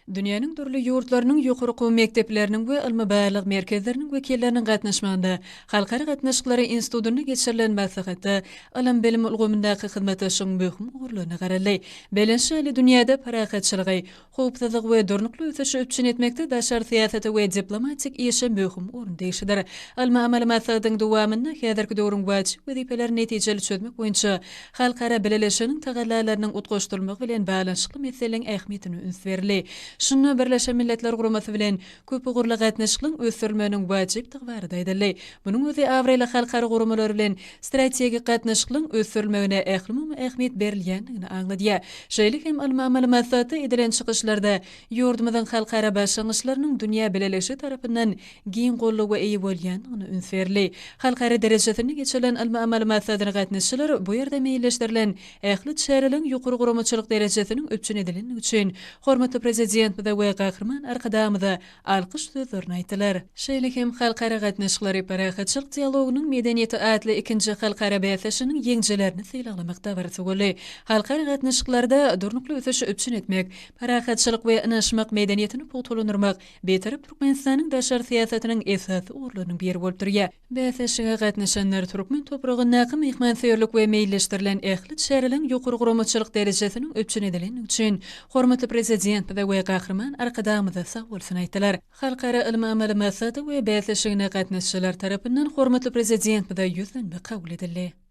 Dünýäniň dürli ýurtlarynyň ýokurky mekdepleriniň we ilmi-bärlik merkezleriniň wekilleriniň gatnaşmagynda Halkara Gatnaşyklary Institutyny geçirilen maslahatda ilim bilim ulgamyndaky hyzmatdaşyň möhüm ugrlygyny garaldy. Belenşäli dünýäde parahatçylygy, howpsuzlyk we durnukly ösüşi öpçün etmekde daşar siýasaty we diplomatik işe möhüm orun değişidir. Ilmi amal maslahatyň dowamynda häzirki döwrüň wajyp wezipeleri netijeli çözmek boýunça halkara bileleşiniň tagallalarynyň utgaşdyrylmagy bilen balanşykly meseleleň ähmiýetini üns berildi. Şunu Birleşen Milletler Guramasy bilen köp ugurly gatnaşyklaryň ösdürmeniň wajypdygy barada aýdyldy. Munyň özi Awrela halkara guramalary bilen strategik gatnaşyklaryň ösdürülmegine ähmiýet berilýändigini aňlady. Şeýle hem ilmi maslahaty edilen çykyşlarda ýurdumyzyň halkara başlangyçlarynyň dünýä bileleşi tarapyndan giň golly we eýi bolýandygyny üns berildi. Halkara derejesini geçirilen ilmi maslahatyny gatnaşçylar bu ýerde meýilleşdirilen ähli şäherliň ýokary guramaçylyk derejesiniň öpçün edilenligi üçin hormatly prezident we gahrman arkadamyza alkyş sözlerini aýtdylar. Şeýle hem halkara gatnaşyklary parahatçylyk dialogunyň medeniýeti adly ikinji halkara bäsešiniň ýeňjilerini sylamakda barçy boldy. Halkara gatnaşyklarda durnukly ösüşi öpçün etmek, parahatçylyk we ynanşmak medeniýetini potulundyrmak beterip Türkmenistanyň daşar siýasatynyň esasy urlugynyň biri bolup durýar. Bäseşige gatnaşanlar Türkmen topragyny näkim mehmanseýerlik we meýilleşdirilen ähli şäherliň ýokary guramaçylyk derejesiniň öpçün edilenligi üçin hormatly prezident we gahrman arkadamyza sag bolsun aýtdylar. Halkara ilmi maslahaty we bäseşigine gatnaşçylar tarapyndan hormatly prezident we ýüzlenme kabul edildi.